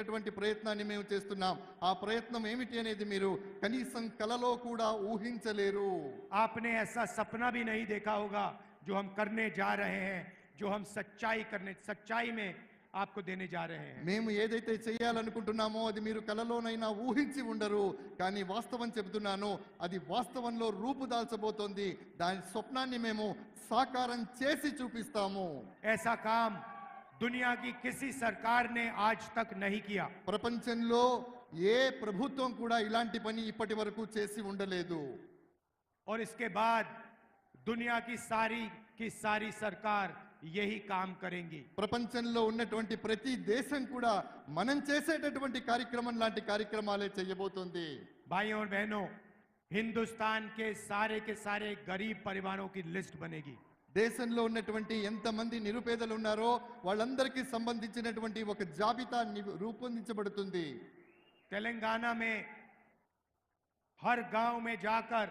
చేసేటటువంటి ప్రయత్నాన్ని మేము చేస్తున్నాం. ఆ ప్రయత్నం ఏమిటి అనేది మీరు కనీసం కలలో కూడా ఊహించలేరు. आपने ऐसा सपना भी नहीं देखा होगा जो हम करने जा रहे हैं, जो हम सच्चाई में आपको देने जा रहे हैं. మేము ఏదైతే చేయాలనుకుంటున్నామో అది మీరు కలలోనైనా ఊహించి ఉండరు. కానీ వాస్తవం చెబుతున్నాను, అది వాస్తవంలో రూపుదాల్చబోతోంది. దాని స్వప్నాన్ని మేము సాకారం చేసి చూపిస్తాము. ऐसा काम दुनिया की किसी सरकार ने आज तक नहीं किया. ప్రపంచంలో ఏ ప్రభుత్వం కూడా ఇలాంటి పని ఇప్పటి వరకు చేసి ఉండలేదు. और इसके बाद दुनिया की सारी सरकार यही काम करेंगी. ప్రపంచంలో ఉన్నటువంటి ప్రతి దేశం కూడా మనం చేసేటటువంటి కార్యక్రమం లాంటి కార్యక్రమాలే చేయబోతోంది. भाइयों और बहनों, हिंदुस्तान के सारे गरीब परिवारों की लिस्ट बनेगी. దేశంలో ఉన్నటువంటి ఎంతమంది నిరుపేదలు ఉన్నారో వాళ్ళందరికీ సంబంధించినటువంటి ఒక జాబితా రూపొందించబడుతుంది. तेलंगाना में हर गांव में जाकर,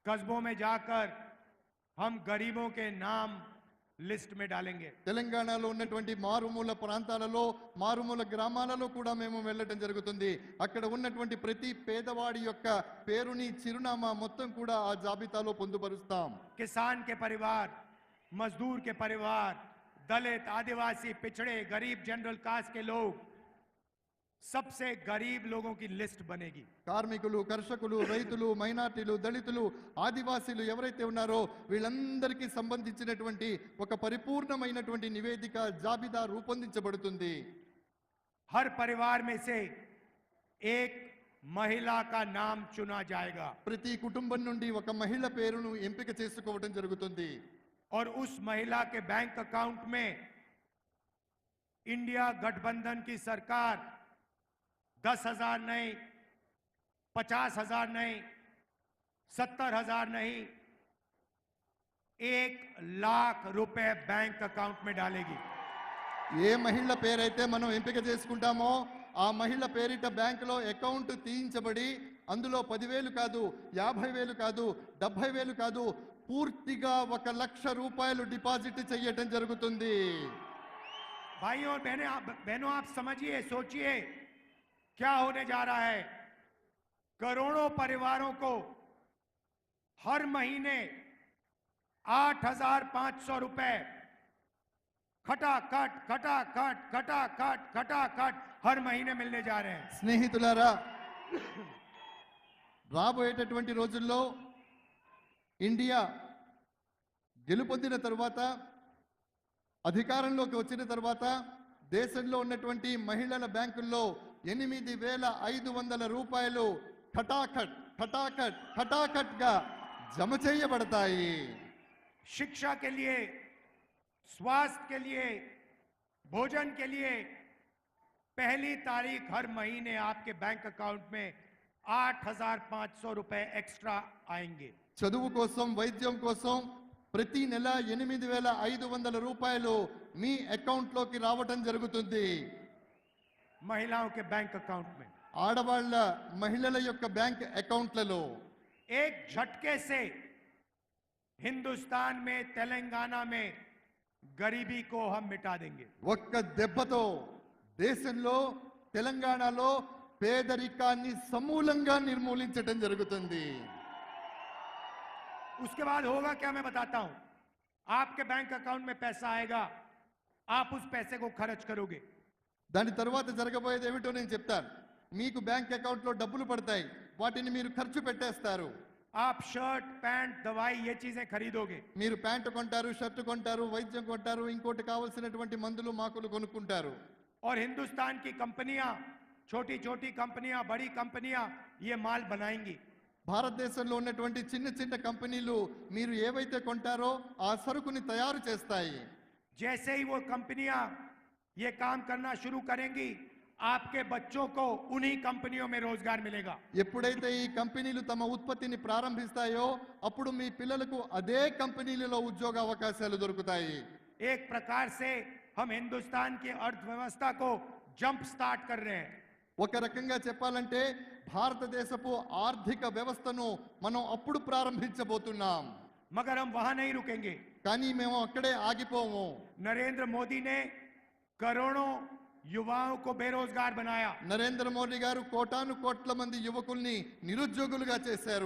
कस्बों में जाकर हम गरीबों के नाम లిస్ట్ में डालेंगे. తెలంగాణలో ఉన్నటువంటి మారుమూల ప్రాంతాలలో, మారుమూల గ్రామాలలో కూడా మేము వెళ్ళటం జరుగుతుంది. అక్కడ ఉన్నటువంటి ప్రతి పేదవాడి యొక్క పేరుని, చిరునామా మొత్తం కూడా ఆ జాబితాలో పొందుపరుస్తాం. किसान के परिवार, मजदूर के परिवार, दलित, आदिवासी, पिछड़े, गरीब, जनरल कास्ट के लोग, सबसे गरीब लोगों की लिस्ट बनेगी. కార్మికులు, కర్షకులు, రైతులు, మైనార్టీలు, దళితులు, ఆదివాసీలు ఎవరైతే ఉన్నారో వీళ్ళందరికీ సంబంధించినటువంటి ఒక పరిపూర్ణమైనటువంటి నివేదిక, జాబితా రూపొందించబడుతుంది. हर परिवार में से एक महिला का नाम चुना जाएगा. ప్రతి కుటుంబం నుండి ఒక మహిళ పేరును ఎంపిక చేసుకోవడం జరుగుతుంది. और उस महिला के बैंक अकाउंट में इंडिया गठबंधन की सरकार 10,000 नहीं, 50,000 नहीं, 70,000 नहीं, 1,00,000 रुपए बैंक अकाउंट में डालेगी. ఏ మహిళ పేరైతే మనం ఎంపిక చేసుకుంటామో ఆ మహిళ పేరిట బ్యాంకులో అకౌంట్ తీయించబడి అందులో 10,000 కాదు, 50,000 కాదు, 70,000 కాదు, పూర్తిగా 1,00,000 రూపాయలు డిపాజిట్ చేయటం జరుగుతుంది. भाइयों और बहनों, आप समझिए, सोचिए क्या होने जा रहा है. करोड़ों परिवारों को हर महीने 8,500 रुपए खटाखट हर महीने मिलने जा रहे हैं. స్నేహితులారా, రాబోయేటటువంటి రోజుల్లో ఇండియా గెలుపొందిన తర్వాత, అధికారంలోకి వచ్చిన తర్వాత దేశంలో ఉన్నటువంటి మహిళల బ్యాంకుల్లో 8,500 రూపాయలు ఖటాఖట్ గా జమ చేయబడతాయి. शिक्षा के लिए, स्वास्थ्य के लिए, भोजन के लिए 1 तारीख हर महीने आपके बैंक अकाउंट में 8,500 रुपए एक्स्ट्रा आएंगे. చదువు కోసం, వైద్యం కోసం ప్రతి నెల 8,500 రూపాయలు మీ అకౌంట్ లోకి రావటం జరుగుతుంది. महिलाओं के बैंक अकाउंट में, ఆడవాళ్ళ, మహిళల యొక్క బ్యాంక్ అకౌంట్లలో एक झटके से हिंदुस्तान में, तेलंगाना में गरीबी को हम मिटा देंगे. ఒక్క దెబ్బతో దేశంలో, తెలంగాణలో పేదరికాన్ని సమూలంగా నిర్మూలించటం జరుగుతుంది. उसके बाद होगा क्या, मैं बताता हूं. आपके बैंक अकाउंट में पैसा आएगा, आप उस पैसे को खर्च करोगे. దాని తర్వాత జరగబోయేది ఏమిటో నేను చెప్తాను. మీకు బ్యాంక్ అకౌంట్ లో డబ్బులు పడతాయి, వాటిని మీరు ఖర్చు పెట్టేస్తారు. आप शर्ट, पैंट, दवाई, ये चीजें खरीदोगे. మీరు ప్యాంటు కొంటారు, షర్ట్ కొంటారు, వైద్యం కొంటారు, ఇంకోటి కావాల్సినటువంటి మందులు, మాకులు కొనుక్కుంటారు. और हिंदुस्तान की कंपनियां, छोटी छोटी कंपनियां, बड़ी कंपनियां ये माल बनाएंगी. భారతదేశంలో ఉన్నటువంటి చిన్న చిన్న కంపెనీలు మీరు ఏవైతే కొంటారో ఆ సరుకుని తయారు చేస్తాయి. जैसे ही वो कंपनियां ये काम करना शुरू करेंगी, आपके बच्चों को उन्हीं कंपनियों में रोजगार मिलेगा. ఎప్పుడైతే ఈ కంపెనీలు తమ ఉత్పత్తిని ప్రారంభిస్తాయో అప్పుడు మీ పిల్లలకు అదే కంపెనీలలో ఉద్యోగ అవకాశాలు దొరుకుతాయి. एक प्रकार से हम हिंदुस्तान की अर्थव्यवस्था को जंप स्टार्ट कर रहे हैं. ఒక రకంగా చెప్పాలంటే భారతదేశపు ఆర్థిక వ్యవస్థను మనం అప్పుడు ప్రారంభించబోతున్నాం. मगर हम वहां नहीं रुकेंगे. కానీ మేము అక్కడే ఆగిపోము. नरेंद्र मोदी ने करोड़ों युवाओं को बेरोजगार बनाया। నరేంద్ర మోడీ గారు కోటాను కోట్ల మంది యువకుల్ని నిరుద్యోగులుగా చేశారు.